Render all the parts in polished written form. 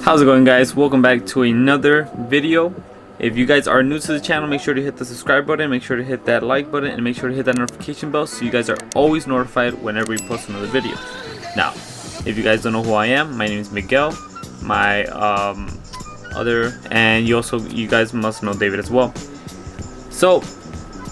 How's it going, guys? Welcome back to another video. If you guys are new to the channel, make sure to hit the subscribe button, make sure to hit that like button, and make sure to hit that notification bell so you guys are always notified whenever we post another video. Now, if you guys don't know who I am, my name is Miguel. My and you guys must know David as well. So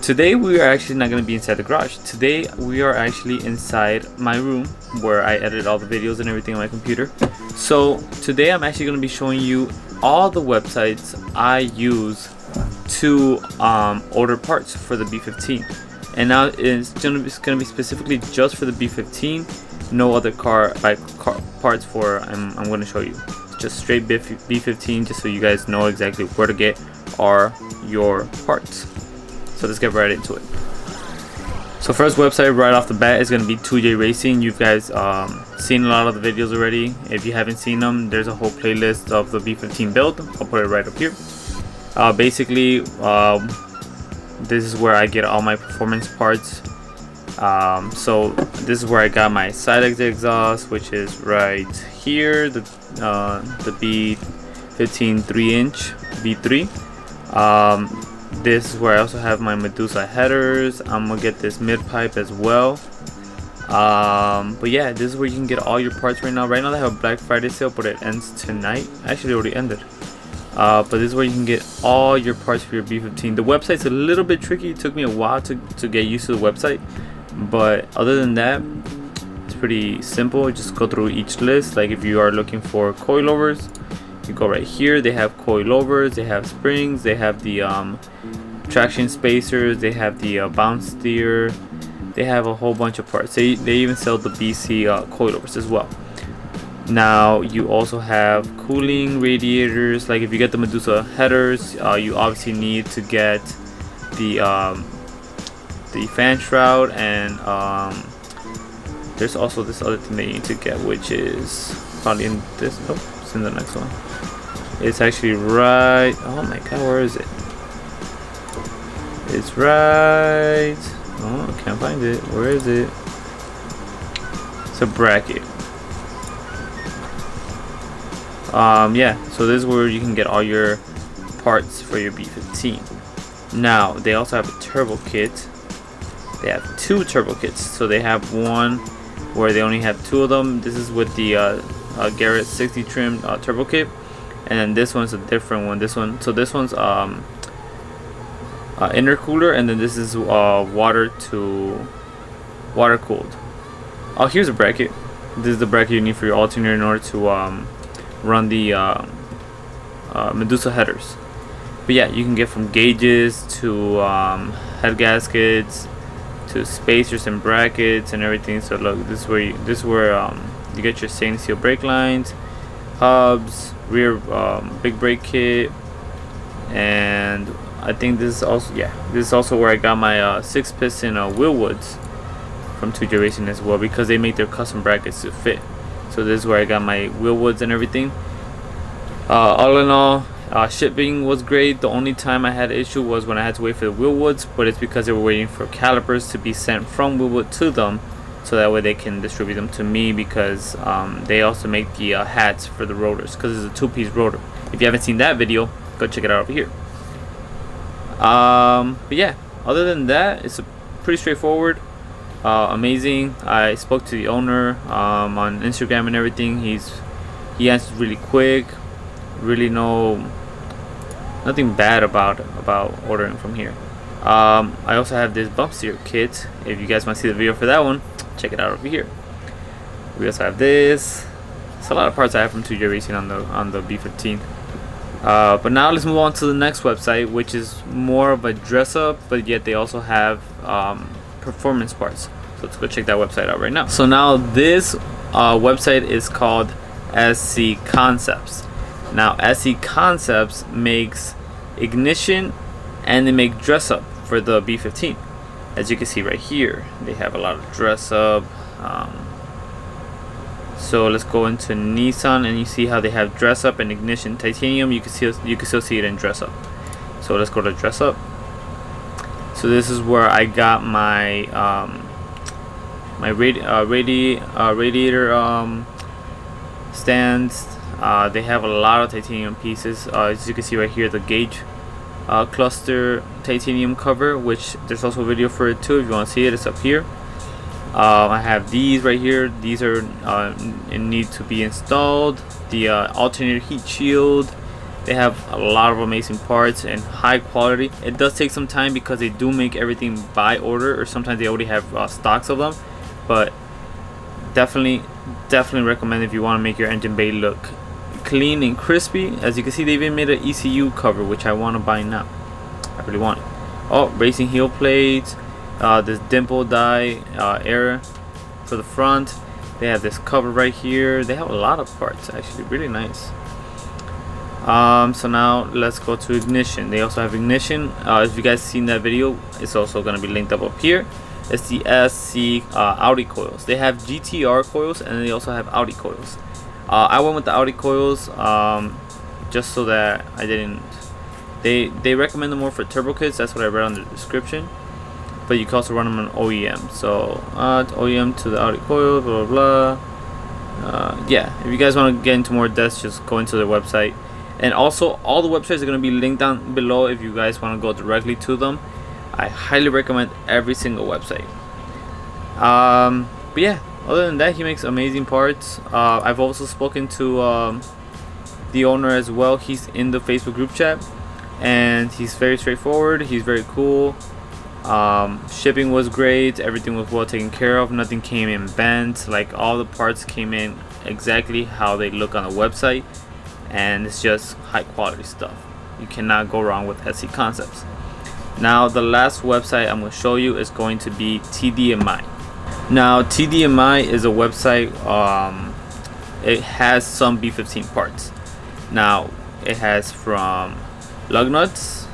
today we are actually not going to be inside the garage. Today we are actually inside my room where I edit all the videos and everything on my computer. So today I'm actually going to be showing you all the websites I use to order parts for the B15. And now it's going to be specifically just for the B15. No other car parts for I'm going to show you. It's just straight B15, just so you guys know exactly where to get your parts. So let's get right into it. So first website right off the bat is going to be 2JRACING. You guys seen a lot of the videos already. If you haven't seen them, there's a whole playlist of the B15 build. I'll put it right up here. Basically, this is where I get all my performance parts. So this is where I got my side exhaust, which is right here, the B15 3-inch V3. This is where I also have my Medusa headers. I'm gonna get this mid pipe as well. But yeah, this is where you can get all your parts right now. Right now they have a Black Friday sale, but it ends tonight. Actually, it already ended. But this is where you can get all your parts for your B15. The website's a little bit tricky. It took me a while to get used to the website, but other than that, it's pretty simple. Just go through each list. Like if you are looking for coilovers, you go right here. They have coilovers, they have springs, they have the traction spacers, they have the bounce steer, they have a whole bunch of parts. They even sell the BC coilovers as well. Now you also have cooling radiators. Like if you get the Medusa headers, you obviously need to get the fan shroud, and there's also this other thing that you need to get, which is probably in this. Nope, it's in the next one. It's actually right. Oh my god, where is it? It's right. Oh, I can't find it. Where is it? It's a bracket. Yeah, so this is where you can get all your parts for your B15. Now they also have a turbo kit. They have two turbo kits. So they have one where they only have two of them. This is with the Garrett 60 trim turbo kit, and then this one's a different one. This one's intercooler, and then this is water cooled. Oh, here's a bracket. This is the bracket you need for your alternator in order to run the Medusa headers. But yeah, you can get from gauges to head gaskets to spacers and brackets and everything. So look, this is where you get your stainless steel brake lines, hubs, rear big brake kit, and I think this is also where I got my 6-piston wheelwoods from 2JRACING as well, because they make their custom brackets to fit. So this is where I got my wheelwoods and everything. All in all, shipping was great. The only time I had an issue was when I had to wait for the wheelwoods, but it's because they were waiting for calipers to be sent from Wheelwood to them, so that way they can distribute them to me, because they also make the hats for the rotors, because it's a 2-piece rotor. If you haven't seen that video, go check it out over here. But yeah, other than that, it's pretty straightforward. Amazing. I spoke to the owner on Instagram and everything. He answers really quick. Really nothing bad about ordering from here. I also have this bump steer kit. If you guys want to see the video for that one, check it out over here. We also have this. It's a lot of parts I have from 2JRACING on the B15. But now let's move on to the next website, which is more of a dress up, but yet they also have performance parts. So let's go check that website out right now. So now this website is called SC Concepts. Now SC Concepts makes ignition and they make dress up for the B15. As you can see right here, they have a lot of dress up. So let's go into Nissan, and you see how they have dress up and ignition titanium. You can still see it in dress up. So let's go to dress up. So this is where I got my my radiator stands, They have a lot of titanium pieces. As you can see right here, the gauge cluster titanium cover, which there's also a video for it too if you want to see it. It's up here. I have these right here. These are need to be installed. The alternator heat shield. They have a lot of amazing parts and high quality. It does take some time because they do make everything by order, or sometimes they already have stocks of them. But definitely recommend if you want to make your engine bay look clean and crispy. As you can see, they even made an ECU cover, which I want to buy now. I really want it. Oh, racing heel plates. This dimple die area for the front. They have this cover right here. They have a lot of parts, actually, really nice. So now let's go to ignition. They also have ignition. If you guys seen that video, it's also going to be linked up here. It's the SC Audi coils. They have GTR coils, and they also have Audi coils. I went with the Audi coils just so that I didn't. They recommend them more for turbo kits. That's what I read on the description. But you can also run them on OEM. So OEM to the Audi coil, blah blah blah. Yeah, if you guys want to get into more depth, just go into their website. And also, all the websites are going to be linked down below if you guys want to go directly to them. I highly recommend every single website. But yeah, other than that, he makes amazing parts. I've also spoken to the owner as well. He's in the Facebook group chat, and he's very straightforward. He's very cool. Shipping was great. Everything was well taken care of. Nothing came in bent. Like, all the parts came in exactly how they look on the website. And it's just high quality stuff. You cannot go wrong with SC Concepts. Now, the last website I'm going to show you is going to be Tdmi. Now, Tdmi is a website. It has some B15 parts. Now, it has from lug nuts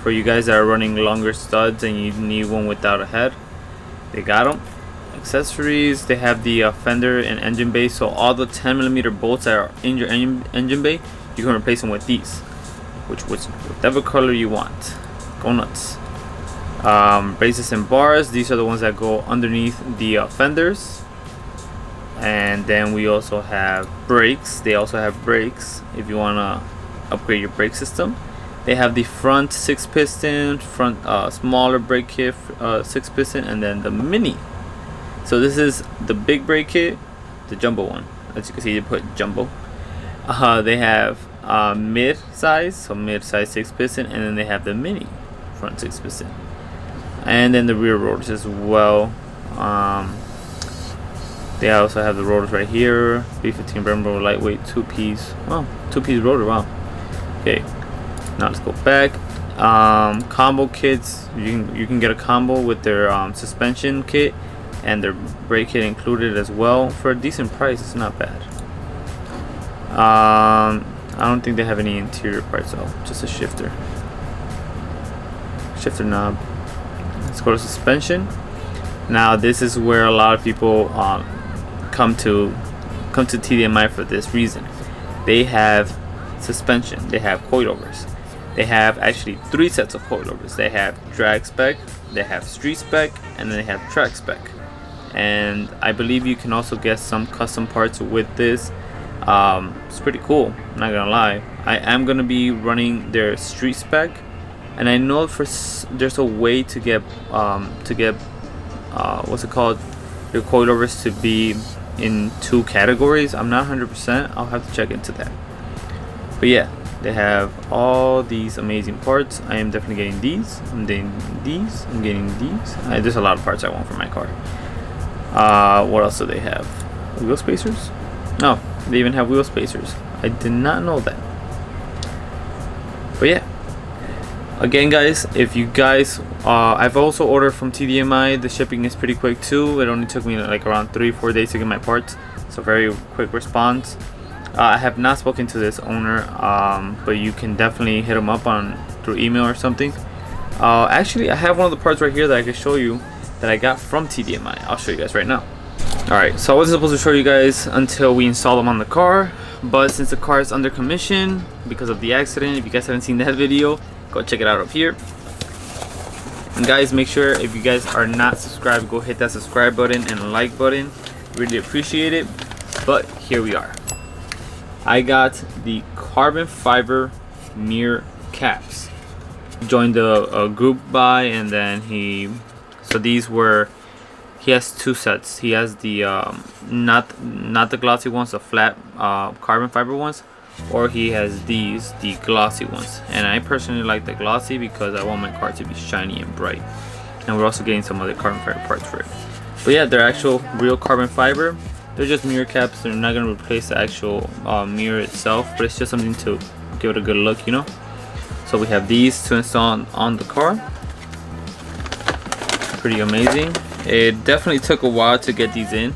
for you guys that are running longer studs and you need one without a head. They got them. Accessories, they have the fender and engine bay, so all the 10mm bolts that are in your engine bay, you can replace them with these, whatever color you want. Go nuts. Braces and bars, these are the ones that go underneath the fenders. And then we also have brakes. They also have brakes if you want to upgrade your brake system. They have the front 6-piston, smaller brake kit 6-piston, and then the mini. So this is the big brake kit, the jumbo one. As you can see, they put jumbo. They have mid-size, so mid-size 6-piston, and then they have the mini front 6-piston, and then the rear rotors as well. They also have the rotors right here. B15 Brembo lightweight 2-piece. Wow, 2-piece rotor. Wow. Okay, now let's go back. Combo kits. You can get a combo with their suspension kit and their brake kit included as well for a decent price. It's not bad. I don't think they have any interior parts though, just a shifter knob. Let's go to suspension. Now this is where a lot of people come to Tdmi for this reason. They have suspension, they have coilovers, they have actually 3 sets of coilovers. They have drag spec, they have street spec, and then they have track spec. And I believe you can also get some custom parts with this. It's pretty cool, I'm not gonna lie. I am gonna be running their street spec, and I know there's a way to get what's it called, your coilovers to be in 2 categories. I'm not 100%. I'll have to check into that. But yeah, they have all these amazing parts. I am definitely getting these. I'm getting these. I'm getting these. There's a lot of parts I want for my car. What else do they have? Wheel spacers? No, they even have wheel spacers. I did not know that. But yeah, again guys, if you guys I've also ordered from Tdmi. The shipping is pretty quick too. It only took me like around 3-4 days to get my parts, so very quick response. I have not spoken to this owner, but you can definitely hit him up through email or something. Actually, I have one of the parts right here that I can show you that I got from Tdmi. I'll show you guys right now. Alright, so I wasn't supposed to show you guys until we install them on the car, but since the car is under commission because of the accident, if you guys haven't seen that video, go check it out up here. And guys, make sure if you guys are not subscribed, go hit that subscribe button and like button. Really appreciate it. But here we are. I got the carbon fiber mirror caps. Joined a group buy, and then he has two sets. He has the not the glossy ones, the flat carbon fiber ones, or he has the glossy ones. And I personally like the glossy because I want my car to be shiny and bright. And we're also getting some other carbon fiber parts for it. But yeah, they're actual real carbon fiber. They're just mirror caps. They're not going to replace the actual mirror itself, but it's just something to give it a good look, you know. So we have these to install on the car. Pretty amazing. It definitely took a while to get these in,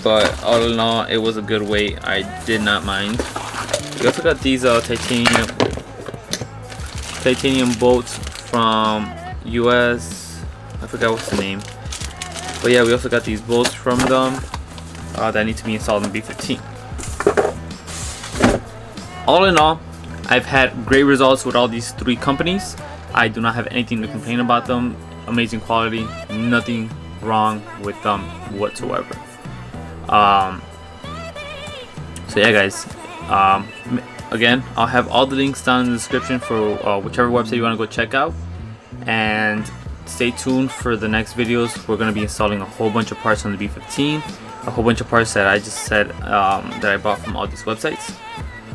but all in all, it was a good wait. I did not mind. We also got these titanium bolts from US. I forgot what's the name. But yeah, we also got these bolts from them that need to be installed in B15. All in all, I've had great results with all these 3 companies. I do not have anything to complain about them. Amazing quality, nothing wrong with them whatsoever. So yeah, guys, again, I'll have all the links down in the description for whichever website you want to go check out, and stay tuned for the next videos. We're going to be installing a whole bunch of parts on the B15, a whole bunch of parts that I just said that I bought from all these websites.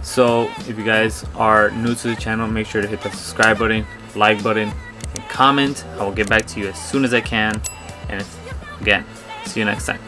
So if you guys are new to the channel, make sure to hit the subscribe button, like button, and comment. I will get back to you as soon as I can. And again, see you next time.